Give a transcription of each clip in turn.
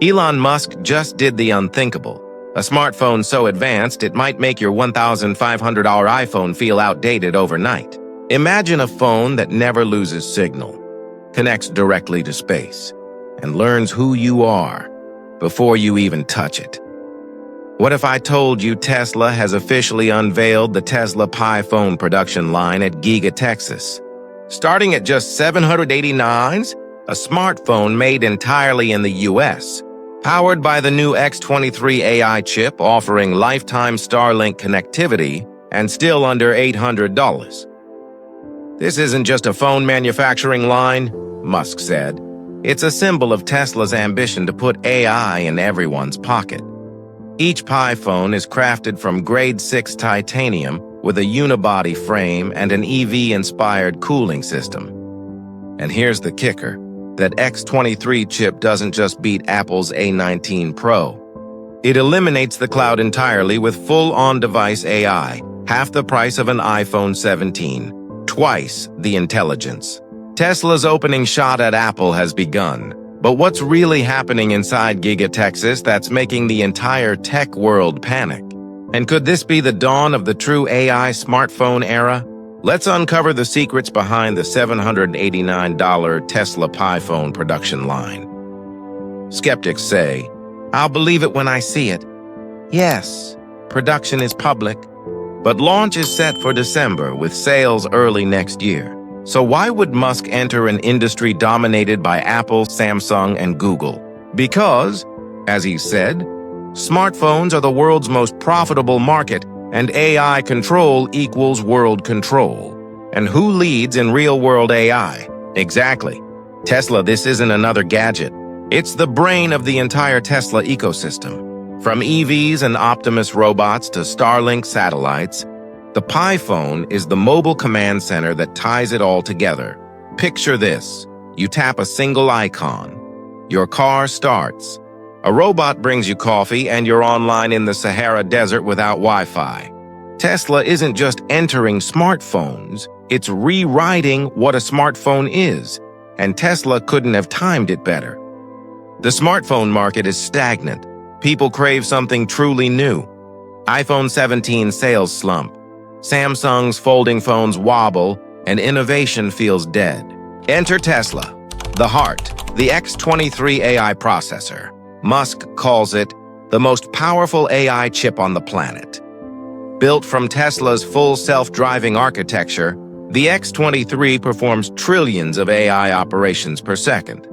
Elon Musk just did the unthinkable. A smartphone so advanced it might make your $1,500 iPhone feel outdated overnight. Imagine a phone that never loses signal, connects directly to space, and learns who you are before you even touch it. What if I told you Tesla has officially unveiled the Tesla Pi phone production line at Giga Texas? Starting at just $789, a smartphone made entirely in the US, powered by the new X23 AI chip offering lifetime Starlink connectivity and still under $800. This isn't just a phone manufacturing line, Musk said. It's a symbol of Tesla's ambition to put AI in everyone's pocket. Each Pi phone is crafted from grade 6 titanium with a unibody frame and an EV-inspired cooling system. And here's the kicker. That X23 chip doesn't just beat Apple's A19 Pro. It eliminates the cloud entirely with full on-device AI, half the price of an iPhone 17, twice the intelligence. Tesla's opening shot at Apple has begun. But what's really happening inside Giga Texas that's making the entire tech world panic? And could this be the dawn of the true AI smartphone era? Let's uncover the secrets behind the $789 Tesla Pi phone production line. Skeptics say, "I'll believe it when I see it." Yes, production is public, but launch is set for December with sales early next year. So why would Musk enter an industry dominated by Apple, Samsung, and Google? Because, as he said, smartphones are the world's most profitable market, and AI control equals world control. And who leads in real-world AI? Exactly. Tesla. This isn't another gadget. It's the brain of the entire Tesla ecosystem. From EVs and Optimus robots to Starlink satellites, the Pi phone is the mobile command center that ties it all together. Picture this. You tap a single icon. Your car starts. A robot brings you coffee and you're online in the Sahara Desert without Wi-Fi. Tesla isn't just entering smartphones, it's rewriting what a smartphone is, and Tesla couldn't have timed it better. The smartphone market is stagnant. People crave something truly new. iPhone 17 sales slump. Samsung's folding phones wobble, and innovation feels dead. Enter Tesla, the heart, the X23 AI processor. Musk calls it the most powerful AI chip on the planet. Built from Tesla's full self-driving architecture, the X23 performs trillions of AI operations per second,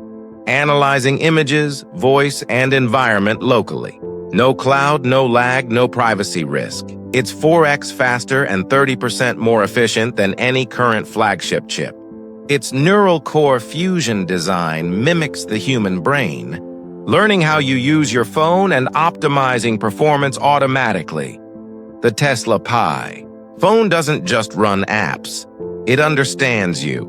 analyzing images, voice, and environment locally. No cloud, no lag, no privacy risk. It's 4x faster and 30% more efficient than any current flagship chip. Its neural core fusion design mimics the human brain, learning how you use your phone and optimizing performance automatically. The Tesla Pi phone doesn't just run apps, it understands you.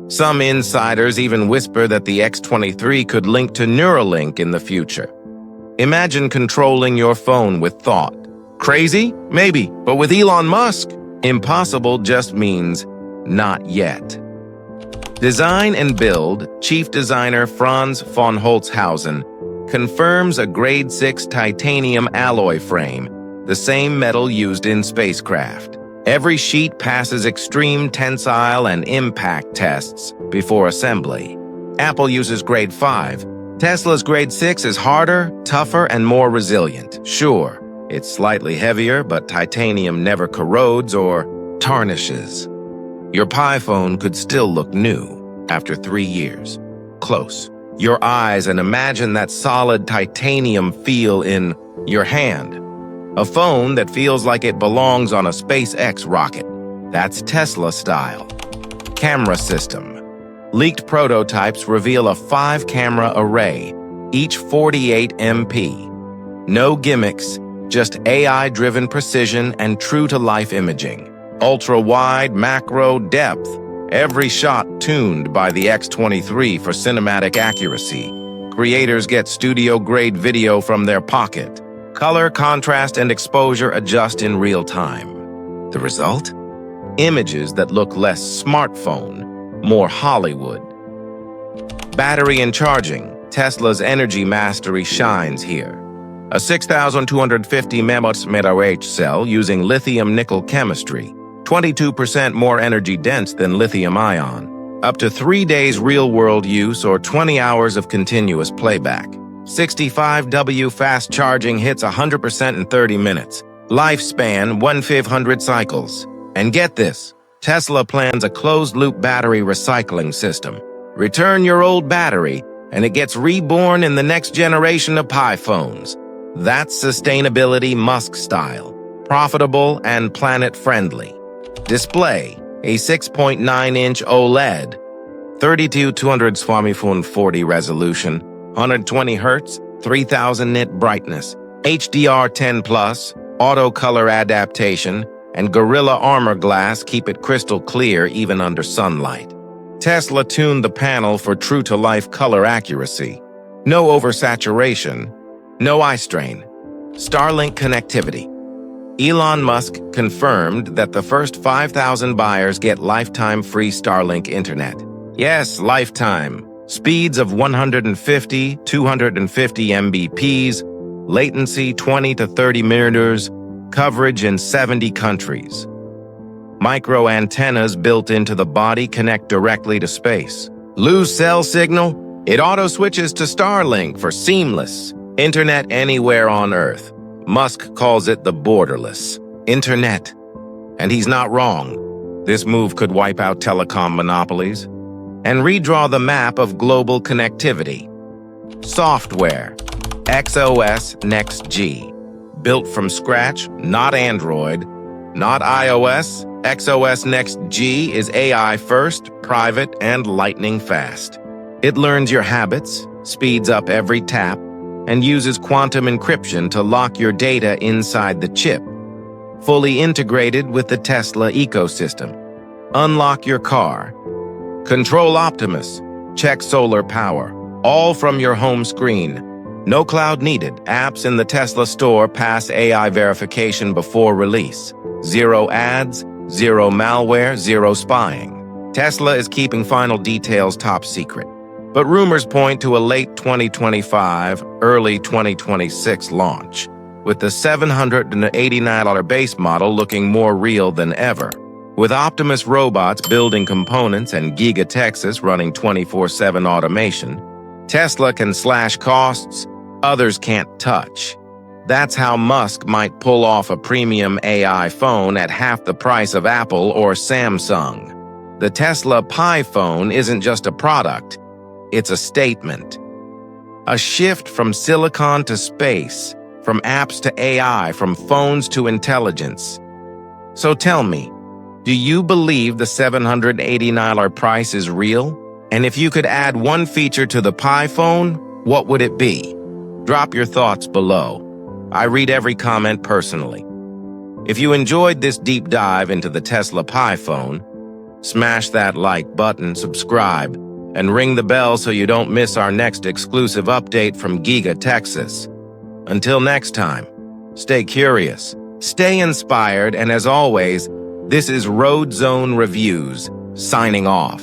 Some insiders even whisper that the X23 could link to Neuralink in the future. Imagine controlling your phone with thought. Crazy? Maybe, but with Elon Musk, impossible just means not yet. Design and build, Chief Designer Franz von Holzhausen confirms a grade 6 titanium alloy frame, the same metal used in spacecraft. Every sheet passes extreme tensile and impact tests before assembly. Apple uses grade 5. Tesla's grade 6 is harder, tougher, and more resilient. Sure, it's slightly heavier, but titanium never corrodes or tarnishes. Your Pi phone could still look new after 3 years. Close your eyes and imagine that solid titanium feel in your hand. A phone that feels like it belongs on a SpaceX rocket. That's Tesla style. Camera system. Leaked prototypes reveal a 5-camera array, each 48 MP. No gimmicks, just AI-driven precision and true-to-life imaging. Ultra-wide, macro, depth. Every shot tuned by the X23 for cinematic accuracy. Creators get studio-grade video from their pocket. Color, contrast, and exposure adjust in real time. The result? Images that look less smartphone, more Hollywood. Battery and charging. Tesla's energy mastery shines here. A 6,250 mAh cell using lithium-nickel chemistry, 22% more energy dense than lithium-ion. Up to 3 days real-world use or 20 hours of continuous playback. 65W fast charging hits 100% in 30 minutes. Lifespan 1,500 cycles. And get this, Tesla plans a closed-loop battery recycling system. Return your old battery, and it gets reborn in the next generation of Pi phones. That's sustainability Musk style. Profitable and planet-friendly. Display, a 6.9-inch OLED, 32,200 40 resolution, 120 Hz, 3000 nit brightness, HDR10+, auto color adaptation, and Gorilla Armor glass keep it crystal clear even under sunlight. Tesla tuned the panel for true-to-life color accuracy. No oversaturation, no eye strain. Starlink connectivity. Elon Musk confirmed that the first 5,000 buyers get lifetime free Starlink internet. Yes, lifetime. Speeds of 150, 250 Mbps, latency 20 to 30 millimeters, coverage in 70 countries. Micro antennas built into the body connect directly to space. Lose cell signal? It auto-switches to Starlink for seamless internet anywhere on Earth. Musk calls it the borderless internet. And he's not wrong. This move could wipe out telecom monopolies and redraw the map of global connectivity. Software. XOS Next G. Built from scratch, not Android, not iOS. XOS Next G is AI first, private, and lightning fast. It learns your habits, speeds up every tap, and uses quantum encryption to lock your data inside the chip. Fully integrated with the Tesla ecosystem. Unlock your car. Control Optimus. Check solar power. All from your home screen. No cloud needed. Apps in the Tesla store pass AI verification before release. Zero ads, zero malware, zero spying. Tesla is keeping final details top secret. But rumors point to a late 2025, early 2026 launch, with the $789 base model looking more real than ever. With Optimus robots building components and Giga Texas running 24/7 automation, Tesla can slash costs others can't touch. That's how Musk might pull off a premium AI phone at half the price of Apple or Samsung. The Tesla Pi phone isn't just a product. It's a statement. A shift from silicon to space, from apps to AI, from phones to intelligence. So tell me, do you believe the $789 price is real? And if you could add one feature to the Pi phone, what would it be? Drop your thoughts below. I read every comment personally. If you enjoyed this deep dive into the Tesla Pi phone, smash that like button, subscribe, and ring the bell so you don't miss our next exclusive update from Giga Texas. Until next time, stay curious, stay inspired, and as always, this is Road Zone Reviews, signing off.